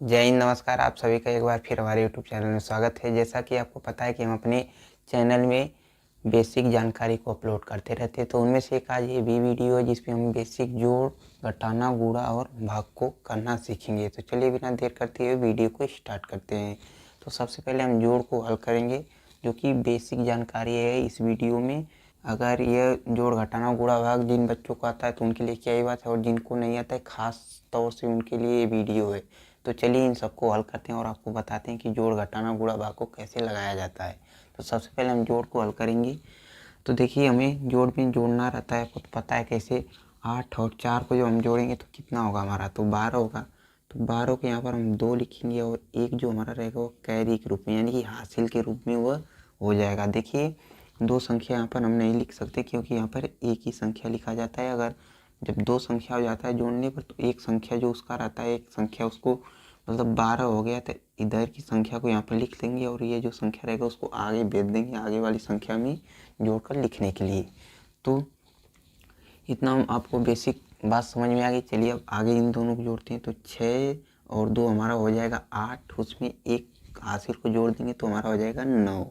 जय हिंद, नमस्कार। आप सभी का एक बार फिर हमारे यूट्यूब चैनल में स्वागत है। जैसा कि आपको पता है कि हम अपने चैनल में बेसिक जानकारी को अपलोड करते रहते हैं, तो उनमें से एक आज ये भी वीडियो है जिसमें हम बेसिक जोड़, घटाना, गुणा और भाग को करना सीखेंगे। तो चलिए बिना देर करते हुए वीडियो को स्टार्ट करते हैं। तो सबसे पहले हम जोड़ को हल करेंगे, जो कि बेसिक जानकारी है इस वीडियो में। अगर यह जोड़, घटाना, गुणा, भाग जिन बच्चों को आता है तो उनके लिए क्या ही बात है, और जिनको नहीं आता है खास तौर से उनके लिए ये वीडियो है। तो चलिए इन सबको हल करते हैं और आपको बताते हैं कि जोड़, घटाना, गुणा, भाग को कैसे लगाया जाता है। तो सबसे पहले हम जोड़ को हल करेंगे। तो देखिए, हमें जोड़ में जोड़ना रहता है, आपको तो पता है कैसे। 8 और 4 को जब हम जोड़ेंगे तो कितना होगा हमारा, तो 12 होगा। तो 12 के यहाँ पर हम 2 लिखेंगे और एक जो हमारा रहेगा वो कैरी के रूप में, यानी कि हासिल के रूप में वह हो जाएगा। देखिए, दो संख्या यहाँ पर हम नहीं लिख सकते क्योंकि यहाँ पर एक ही संख्या लिखा जाता है। अगर जब दो संख्या हो जाता है जोड़ने पर, तो एक संख्या जो उसका रहता है, एक संख्या उसको, मतलब 12 हो गया तो इधर की संख्या को यहाँ पर लिख देंगे और ये जो संख्या रहेगा उसको आगे भेज देंगे आगे वाली संख्या में जोड़कर लिखने के लिए। तो इतना हम आपको बेसिक बात समझ में आ गई। चलिए अब आगे इन दोनों को जोड़ते हैं। तो 6 और 2 हमारा हो जाएगा 8, उसमें एक हासिल को जोड़ देंगे तो हमारा हो जाएगा 9।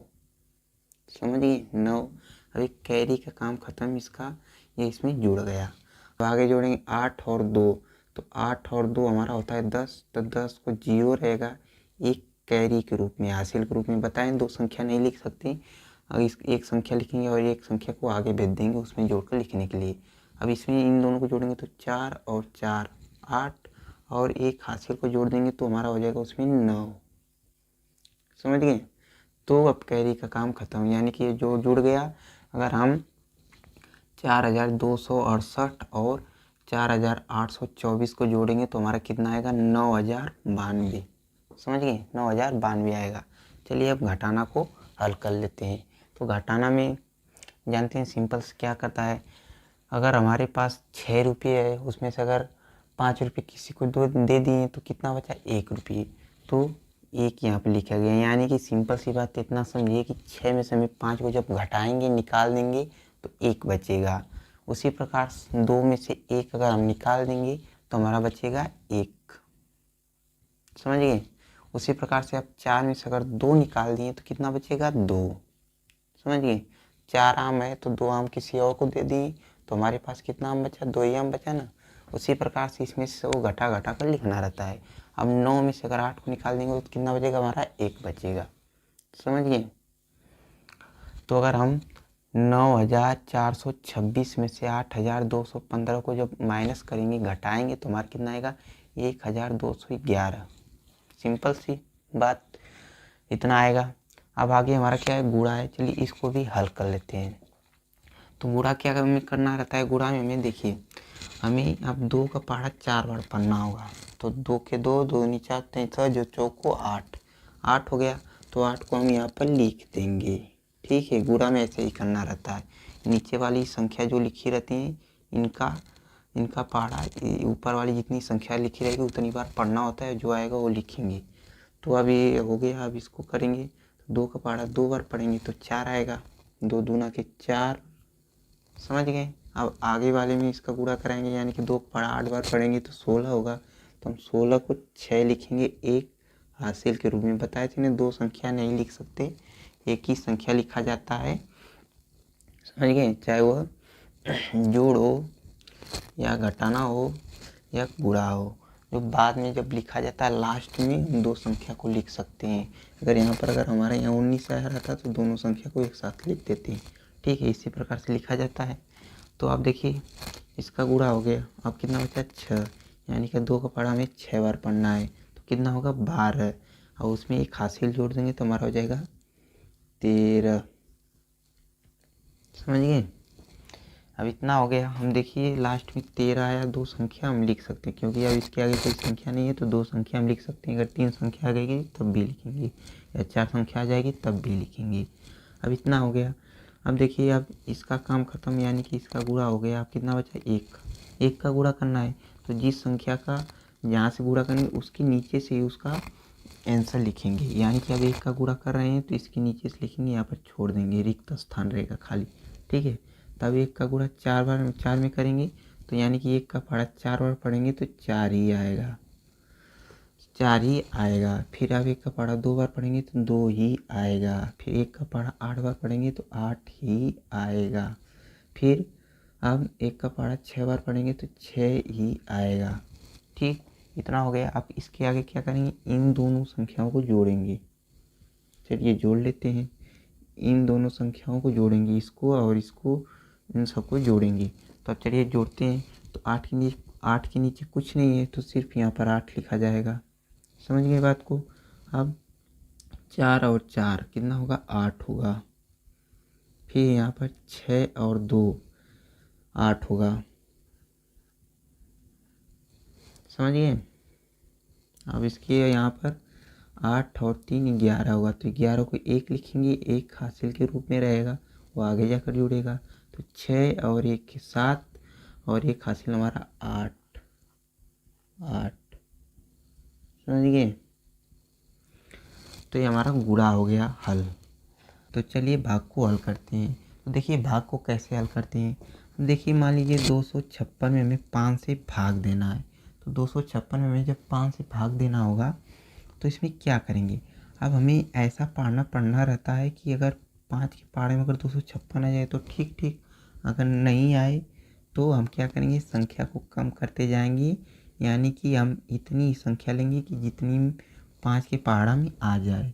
समझ गए, 9। अभी कैरी का काम खत्म इसका, ये इसमें जुड़ गया। अब आगे जोड़ेंगे 8 और 2, तो 8 और 2 हमारा होता है 10। तो 10 को 0 रहेगा एक कैरी के रूप में, हासिल के रूप में। बताएं, दो संख्या नहीं लिख सकते, अब इस एक संख्या लिखेंगे और एक संख्या को आगे भेज देंगे उसमें जोड़कर लिखने के लिए। अब इसमें इन दोनों को जोड़ेंगे तो 4 और 4 8, और एक हासिल को जोड़ देंगे तो हमारा हो जाएगा उसमें 9। समझ गए। तो अब कैरी का काम खत्म, यानी कि ये जो जुड़ गया। अगर हम 4268 और 4824 को जोड़ेंगे तो हमारा कितना आएगा, 9092। समझ गए, 9092 आएगा। चलिए अब घटाना को हल कर लेते हैं। तो घटाना में जानते हैं सिंपल से क्या करता है। अगर हमारे पास 6 रुपये है, उसमें से अगर 5 रुपये किसी को दे दिए तो कितना बचा, 1 रुपये। तो एक यहाँ पे लिखा गया, यानी कि सिंपल सी बात इतना समझिए कि 6 में से हमें 5 को जब घटाएंगे, निकाल देंगे तो 1 बचेगा। उसी प्रकार 2 में से 1 अगर हम निकाल देंगे तो हमारा बचेगा 1। समझ गए। उसी प्रकार से आप 4 में से अगर 2 निकाल दिए तो कितना बचेगा, 2। समझ गए। 4 आम है तो 2 आम किसी और को दे दिए तो हमारे पास कितना आम बचा, 2 ही आम बचा ना। उसी प्रकार से इसमें से वो घटा घटा कर लिखना रहता है। अब 9 में से अगर 8 को निकाल देंगे तो कितना बचेगा, हमारा 1 बचेगा। समझ गए। तो अगर हम 9426 में से 8215 को जब माइनस करेंगे, घटाएंगे तो हमारा कितना आएगा, 1211। सिंपल सी बात, इतना आएगा। अब आगे हमारा क्या है, गुणा है। चलिए इसको भी हल कर लेते हैं। तो गुणा क्या हमें करना रहता है, गुणा में हमें देखिए, हमें अब 2 का पहाड़ा 4 बार पढ़ना होगा। तो 2 के 2, 2 दूनी 4, 3 जो चौको 8, 8 हो गया। तो 8 को हम यहाँ पर लिख देंगे। ठीक है, गुणा में ऐसे ही करना रहता है। नीचे वाली संख्या जो लिखी रहती हैं इनका पहाड़ा ऊपर वाली जितनी संख्या लिखी रहेगी उतनी बार पढ़ना होता है, जो आएगा वो लिखेंगे। तो अब ये हो गया, अब इसको करेंगे। तो 2 का पहाड़ा 2 बार पढ़ेंगे तो 4 आएगा, 2 दूना के 4। समझ गए। अब आगे वाले में इसका गुणा कराएंगे, यानी कि 2 का पहाड़ा 8 बार पढ़ेंगे तो 16 होगा। तो हम 16 को 6 लिखेंगे एक हासिल के रूप में। बताए थे ना, दो संख्या नहीं लिख सकते, एक ही संख्या लिखा जाता है। समझ गए। चाहे वह जोड़ हो या घटाना हो या गुणा हो, जो बाद में जब लिखा जाता है लास्ट में दो संख्या को लिख सकते हैं। अगर यहाँ पर अगर हमारे यहाँ 19 आया रहता तो दोनों संख्या को एक साथ लिख देते हैं। ठीक है, इसी प्रकार से लिखा जाता है। तो आप देखिए, इसका गुणा हो गया। अब कितना बचा, 6, यानी कि 2 का पहाड़ा हमें 6 बार पढ़ना है तो कितना होगा, 12। और उसमें एक हासिल जोड़ देंगे तो हमारा हो जाएगा 13। समझ गए। अब इतना हो गया। हम देखिए लास्ट में 13 आया, दो संख्या हम लिख सकते हैं क्योंकि अब इसके आगे कोई संख्या नहीं है, तो दो संख्या हम लिख सकते हैं। अगर 3 संख्या आ जाएगी तब भी लिखेंगे, या 4 संख्या आ जाएगी तब भी लिखेंगे। अब इतना हो गया। अब देखिए, अब इसका काम खत्म, यानी कि इसका गुणा हो गया। अब कितना बचा, 1। 1 का गुणा करना है तो जिस संख्या का जहाँ से गुणा करेंगे उसके नीचे से ही उसका आंसर लिखेंगे। यानी कि अब 1 का गुणा कर रहे हैं तो इसके नीचे से लिखेंगे, यहाँ पर छोड़ देंगे, रिक्त स्थान रहेगा खाली। ठीक है। तब 1 का गुणा 4 बार 4 में करेंगे तो यानी कि 1 का पहाड़ा 4 बार पढ़ेंगे तो 4 ही आएगा। 4 ही आएगा। फिर आप 1 का पहाड़ा 2 बार पढ़ेंगे तो 2 ही आएगा। फिर 1 का पहाड़ा 8 बार पढ़ेंगे तो 8 ही आएगा। फिर अब 1 का पहाड़ा 6 बार पढ़ेंगे तो 6 ही आएगा। ठीक, इतना हो गया। आप इसके आगे क्या करेंगे, इन दोनों संख्याओं को जोड़ेंगे। चलिए जोड़ लेते हैं। इन दोनों संख्याओं को जोड़ेंगे, इसको और इसको, इन सबको जोड़ेंगे। तो अब चलिए जोड़ते हैं। तो 8 के नीचे कुछ नहीं है तो सिर्फ यहाँ पर 8 लिखा जाएगा। समझ गए बात को। अब 4 और 4 कितना होगा, 8 होगा। फिर यहाँ पर 6 और 2 8 होगा। समझ गए। अब इसके यहाँ पर 8 और 3 11 होगा। तो 11 को 1 लिखेंगे, 1 हासिल के रूप में रहेगा, वो आगे जाकर जुड़ेगा। तो 6 और 1 के 7 और 1 हासिल हमारा 8 8। समझ गए। तो ये हमारा गुणा हो गया हल। तो चलिए भाग को हल करते हैं। तो देखिए भाग को कैसे हल करते हैं। देखिए मान लीजिए 256 में हमें 5 से भाग देना है। तो 256 में हमें जब 5 से भाग देना होगा तो इसमें क्या करेंगे। अब हमें ऐसा पढ़ना रहता है कि अगर 5 के पहाड़े में अगर 256 आ जाए तो ठीक ठीक, अगर नहीं आए तो हम क्या करेंगे, संख्या को कम करते जाएंगे। यानी कि हम इतनी संख्या लेंगे कि जितनी 5 के पहाड़ा में आ जाए।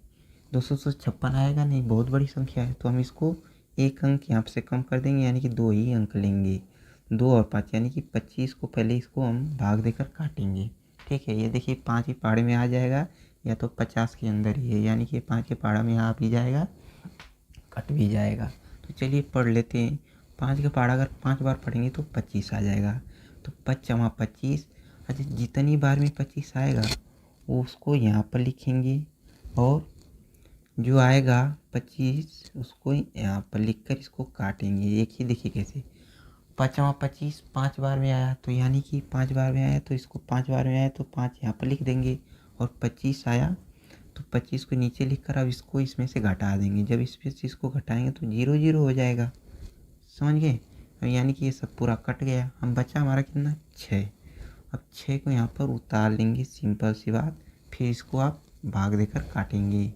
256 आएगा नहीं, बहुत बड़ी संख्या है, तो हम इसको 1 अंक यहाँ से कम कर देंगे, यानी कि 2 ही अंक लेंगे। 2 और 5 यानी कि 25 को पहले इसको हम भाग देकर काटेंगे। ठीक है, ये देखिए 5 के पहाड़े में आ जाएगा या तो 50 के अंदर ही है, यानी कि 5 के पहाड़ा में आ भी जाएगा, कट भी जाएगा। तो चलिए पढ़ लेते हैं। 5 का पहाड़ा अगर 5 बार पढ़ेंगे तो 25 आ जाएगा। तो 5×25, अच्छा जितनी बार में 25 आएगा वो उसको यहाँ पर लिखेंगे और जो आएगा 25 उसको यहाँ पर लिखकर इसको काटेंगे। एक ही देखिए कैसे, 5×25 5 बार में आया तो यानी कि 5 बार में आया तो इसको 5 बार में आया तो 5 यहाँ पर लिख देंगे। और 25 आया तो 25 को नीचे लिखकर अब इसको इसमें से घटा देंगे। जब इसमें से इसको घटाएंगे तो 0 0 हो जाएगा। समझ गए। यानी कि ये सब पूरा कट गया। हम बचा हमारा कितना, 6। अब 6 को यहाँ पर उतार लेंगे, सिंपल सी बात। फिर इसको आप भाग देकर काटेंगे।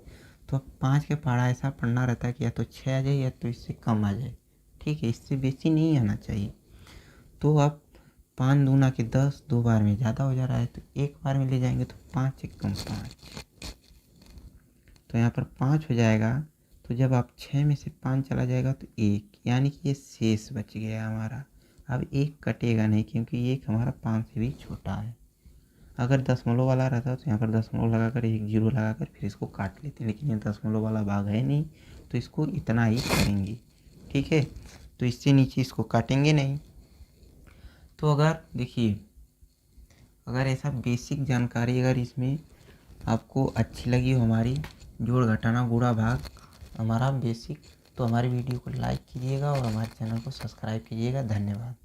तो अब 5 के पहाड़ा ऐसा पढ़ना रहता है कि या तो 6 आ जाए या तो इससे कम आ जाए। ठीक है, इससे बेसी नहीं आना चाहिए। तो अब 5 दूना के 10, 2 बार में ज़्यादा हो जा रहा है तो 1 बार में ले जाएंगे तो 5 1 कम 5, तो यहाँ पर 5 हो जाएगा। तो जब आप 6 में से 5 चला जाएगा तो 1, यानी कि ये शेष बच गया हमारा। अब 1 कटेगा नहीं क्योंकि 1 हमारा 5 से भी छोटा है। अगर दशमलव वाला रहता तो यहाँ पर दशमलव लगाकर 1 0 लगाकर फिर इसको काट लेते, लेकिन ये दशमलव वाला भाग है नहीं तो इसको इतना ही करेंगे। ठीक है, तो इससे नीचे इसको काटेंगे नहीं। तो अगर देखिए, अगर ऐसा बेसिक जानकारी अगर इसमें आपको अच्छी लगी हो, हमारी जोड़ घटाना गुणा भाग हमारा बेसिक, तो हमारी वीडियो को लाइक कीजिएगा और हमारे चैनल को सब्सक्राइब कीजिएगा। धन्यवाद।